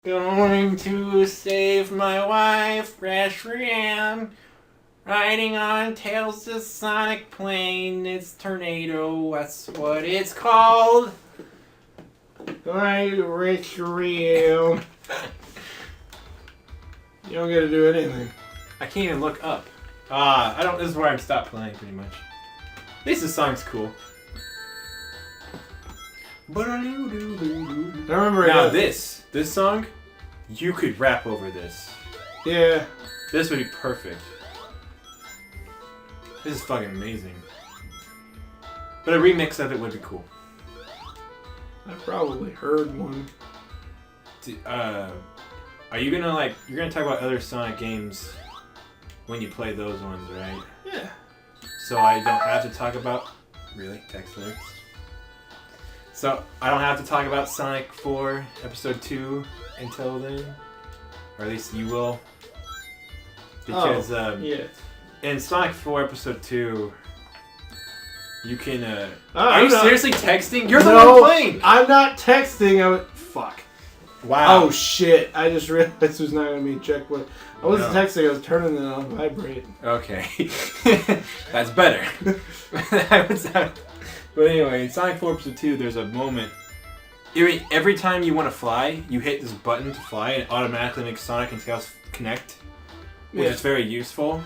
Going to save my wife, Rash Ram. Riding on Tails the Sonic Plane. It's Tornado, that's what it's called. I Rash Ram. You don't get to do anything. I can't even look up. I don't. This is where I'm stopped playing, pretty much. At least the song's cool. I remember now this song, you could rap over this. Yeah. This would be perfect. This is fucking amazing. But a remix of it would be cool. I probably heard one. Are you gonna you're gonna talk about other Sonic games when you play those ones, right? Yeah. So I don't have to talk about... Really? Text lyrics? So I don't have to talk about Sonic 4 Episode 2 until then? Or at least you will? Because yeah. in Sonic 4 Episode 2, you can... are you seriously texting? You're the one playing! I'm not texting. Fuck. Wow. Oh shit. I just realized this was not going to be a checkpoint. I wasn't texting, I was turning it on vibrate. Okay. That's better. But anyway, in Sonic 4 Episode 2, there's a moment. Every time you want to fly, you hit this button to fly, and it automatically makes Sonic and Tails connect. Which is very useful.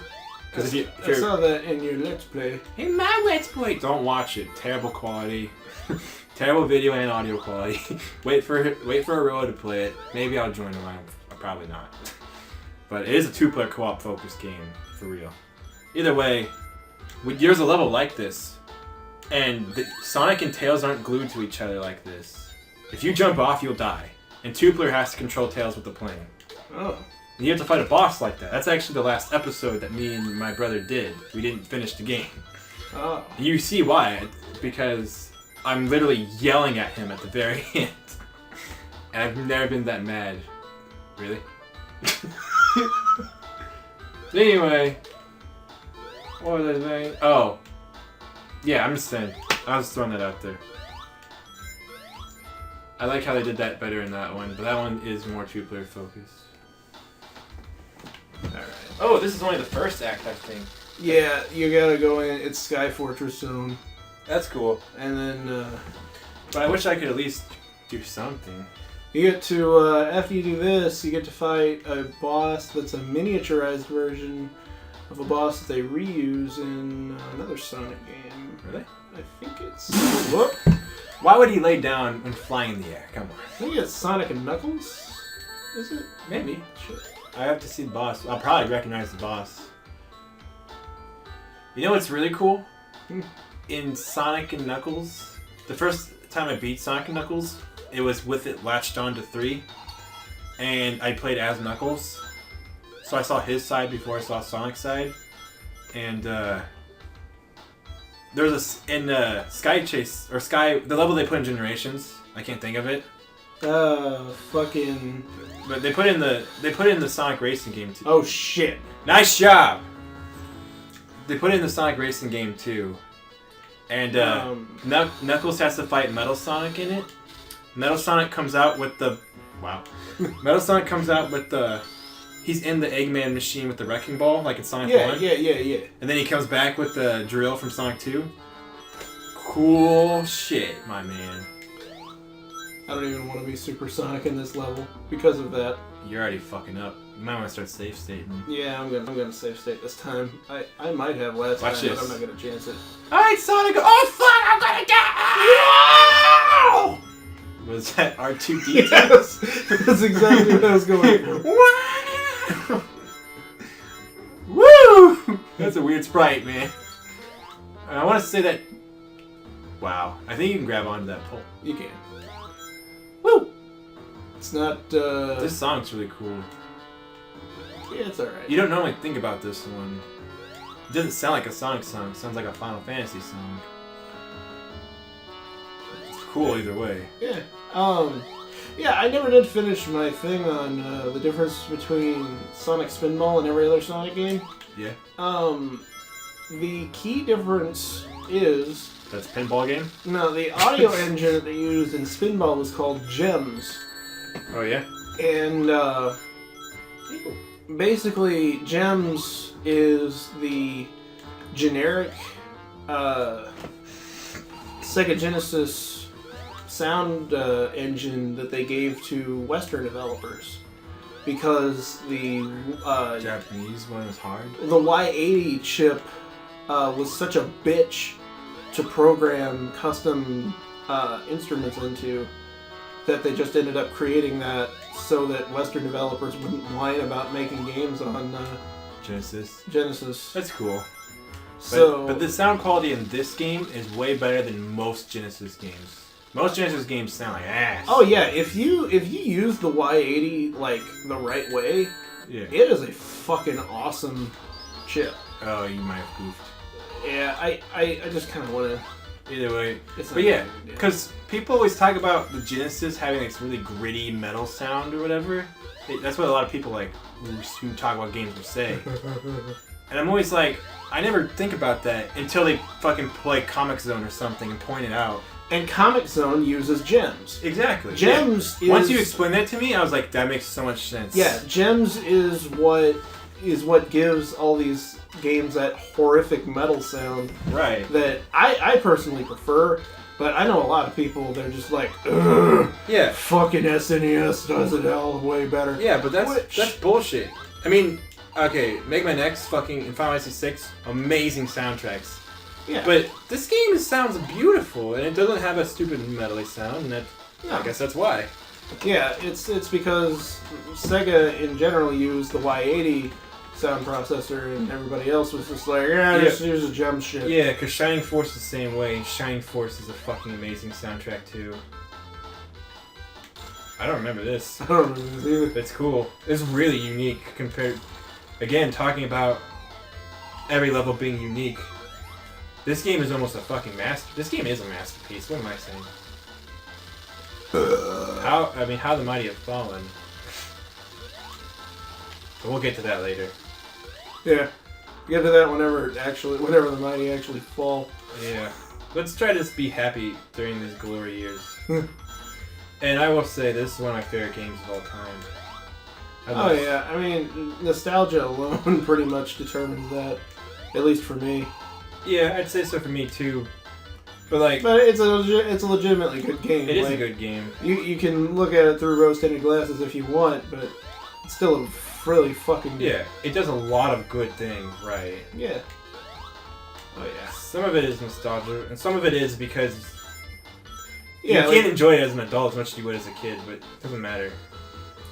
I saw that in your Let's Play. In my Let's Play! Don't watch it. Terrible quality. Terrible video and audio quality. Wait for Aroa to play it. Maybe I'll join him. Probably not. But it is a 2-player co-op focused game, for real. Either way, there's a level like this, and Sonic and Tails aren't glued to each other like this. If you jump off, you'll die. And 2-player has to control Tails with the plane. Oh. And you have to fight a boss like that. That's actually the last episode that me and my brother did. We didn't finish the game. Oh. And you see why. Because I'm literally yelling at him at the very end. And I've never been that mad. Really? Anyway, what was I saying? Oh, yeah, I'm just saying. I was throwing that out there. I like how they did that better in that one, but that one is more 2-player focused. Alright. Oh, this is only the first act, I think. Yeah, you gotta go in. It's Sky Fortress Zone. That's cool. And then, but I wish I could at least do something. You get to, after you do this, you get to fight a boss that's a miniaturized version of a boss that they reuse in another Sonic game. Really? I think it's... Whoop! Why would he lay down when flying in the air? Come on. I think it's Sonic and Knuckles? Is it? Maybe. Shit. I have to see the boss. I'll probably recognize the boss. You know what's really cool? In Sonic and Knuckles, the first time I beat Sonic and Knuckles, it was with it latched on to 3, and I played as Knuckles, so I saw his side before I saw Sonic's side, and there's in Sky Chase, or the level they put in Generations, I can't think of it. Fucking... But they put in the Sonic Racing game too. Oh shit. Nice job! They put in the Sonic Racing game too, and Knuckles has to fight Metal Sonic in it. Metal Sonic comes out with the... Wow. Metal Sonic comes out with the... He's in the Eggman machine with the Wrecking Ball, like in Sonic 1. Yeah. And then he comes back with the drill from Sonic 2. Cool shit, my man. I don't even want to be Super Sonic in this level because of that. You're already fucking up. You might want to start safe stating. Yeah, I'm gonna save state this time. I might have last Watch time, this. but I'm not gonna chance it. Alright, Sonic! Oh fuck! I'm gonna die! Was that R2-D2? Yes! That's exactly what I was going for. Wow! Woo! That's a weird sprite, man. I want to say that... Wow. I think you can grab onto that pole. You can. Woo! It's not, This song's really cool. Yeah, it's alright. You don't normally think about this one. It doesn't sound like a Sonic song. It sounds like a Final Fantasy song. It's cool either way. Yeah. Yeah, I never did finish my thing on the difference between Sonic Spinball and every other Sonic game. Yeah. The key difference is... That's a pinball game? No, the audio engine that they used in Spinball was called GEMS. Oh, yeah? And basically, Gems is the generic Sega Genesis sound engine that they gave to Western developers. Because the Japanese one was hard. the Y80 chip was such a bitch to program custom instruments into that they just ended up creating that so that Western developers wouldn't whine about making games on Genesis. Genesis. That's cool. So, But the sound quality in this game is way better than most Genesis games. Most Genesis games sound like ass. oh yeah, if you use the Y80 like the right way, Yeah. it is a fucking awesome chip. Oh, you might have goofed. Yeah, I just kind of want to. Either way. It's But yeah, because people always talk about the Genesis having this really gritty metal sound or whatever. That's what a lot of people like who talk about games will say. And I'm always like, I never think about that until they fucking play Comic Zone or something and point it out. And Comic Zone uses Gems. Exactly. Gems is... Once you explain that to me, I was like, that makes so much sense. Yeah, Gems is what gives all these games that horrific metal sound Right. that I personally prefer, but I know a lot of people, they're just like, ugh, Yeah. fucking SNES does it all way better. Yeah, but that's Which- bullshit. I mean, okay, Make My Next fucking in Final Fantasy VI, amazing soundtracks. Yeah. But this game sounds beautiful, and it doesn't have a stupid metally sound, and No. I guess that's why. Yeah, it's because Sega in general used the Y80 sound processor, and everybody else was just like, just use a Gem shit. Yeah, because Shining Force is the same way. Shining Force is a fucking amazing soundtrack, too. I don't remember this. I don't remember this either. But it's cool. It's really unique compared... Again, talking about every level being unique. This game is almost a fucking This game is a masterpiece. What am I saying? How the Mighty Have Fallen. But we'll get to that later. Yeah. Get to that whenever the mighty actually fall. Yeah. Let's try to be happy during these glory years. And I will say, this is one of my favorite games of all time. Oh yeah, I mean, nostalgia alone pretty much determines that, at least for me. Yeah, I'd say so for me too. But like, But it's a legitimately good game. it is like, a good game. You can look at it through rose-tinted glasses if you want, but it's still a really fucking Yeah, it does a lot of good things, right? Yeah. Oh yeah. Some of it is nostalgia, and some of it is because Yeah, you can't enjoy it as an adult as much as you would as a kid, but it doesn't matter.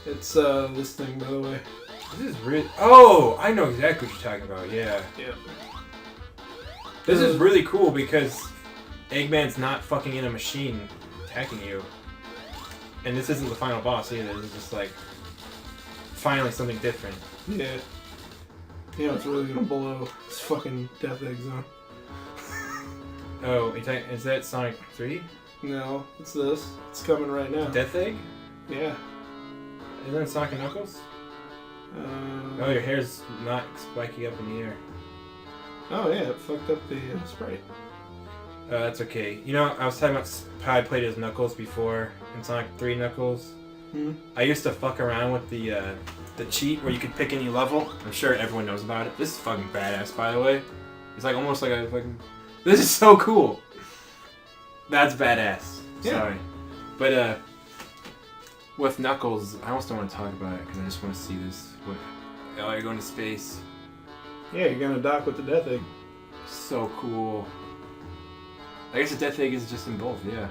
it's this thing, by the way. This is really... Oh! I know exactly what you're talking about, yeah. Yeah. This is really cool because Eggman's not fucking in a machine attacking you. And this isn't the final boss either, this is just like... finally something different. Yeah. Yeah, it's really gonna blow this fucking Death Egg Zone. Oh, is that Sonic 3? No, it's this. It's coming right now. Death Egg? Yeah. Isn't that Sonic and Knuckles? Oh, your hair's not spiky up in the air. Oh yeah, it fucked up the sprite. That's okay. You know, I was talking about how I played as Knuckles before in Sonic 3 Knuckles. Hmm. I used to fuck around with the cheat where you could pick any level. I'm sure everyone knows about it. This is fucking badass, by the way. It's like almost like a fucking... This is so cool! That's badass. Yeah. Sorry. But, with Knuckles, I almost don't want to talk about it because I just want to see this. Oh, you're going to space. Yeah, you're gonna dock with the Death Egg. So cool. I guess the Death Egg is just in both, yeah.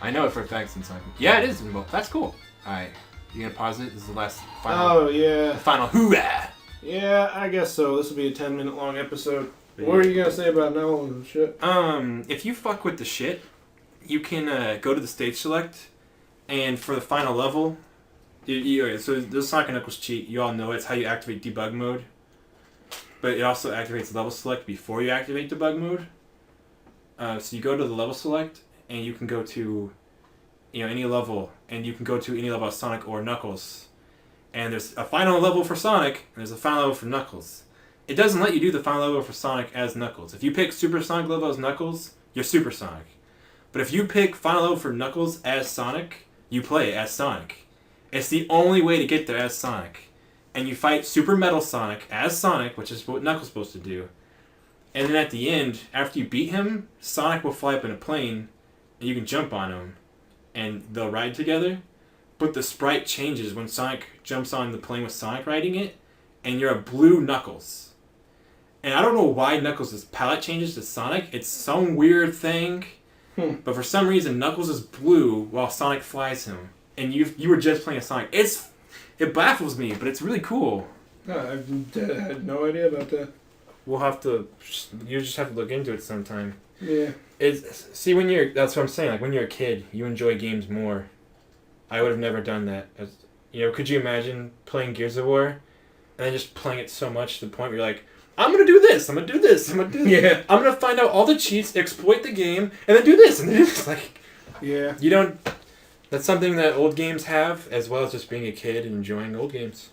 I know it for a fact since yeah, it is in both. That's cool. Alright. You gonna pause it? This is the last final... Oh yeah. The final hoorah! Yeah, I guess so. This will be a 10-minute long episode. But What are you gonna say about Nolan and shit? If you fuck with the shit, you can go to the stage select, and for the final level, so this Sonic & Knuckles cheat, you all know it's how you activate debug mode, but it also activates level select before you activate debug mode. So you go to the level select, and you can go to, any level, and you can go to any level of Sonic or Knuckles. And there's a final level for Sonic, and there's a final level for Knuckles. It doesn't let you do the final level for Sonic as Knuckles. If you pick Super Sonic level as Knuckles, you're Super Sonic. But if you pick final level for Knuckles as Sonic, you play as Sonic. It's the only way to get there as Sonic. And you fight Super Metal Sonic as Sonic, which is what Knuckles' supposed to do. And then at the end, after you beat him, Sonic will fly up in a plane, and you can jump on him, and they'll ride together. But the sprite changes when Sonic jumps on the plane with Sonic riding it, and you're a blue Knuckles. And I don't know why Knuckles' palette changes to Sonic. It's some weird thing. But for some reason, Knuckles is blue while Sonic flies him. And you were just playing a Sonic. It baffles me, but it's really cool. No, I had no idea about that. You just have to look into it sometime. Yeah. That's what I'm saying. Like when you're a kid, you enjoy games more. I would have never done that. Could you imagine playing Gears of War, and then just playing it so much to the point where you're like, I'm gonna do this. I'm gonna do this. I'm gonna do this. Yeah. I'm gonna find out all the cheats, exploit the game, and then do this and then do this. Like, yeah. You don't. That's something that old games have, as well as just being a kid and enjoying old games.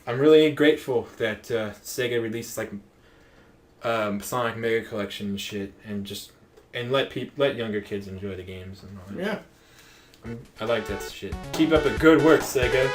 I'm really grateful that Sega released Sonic Mega Collection and shit, and let younger kids enjoy the games and all that. Yeah. I like that shit. Keep up the good work, Sega.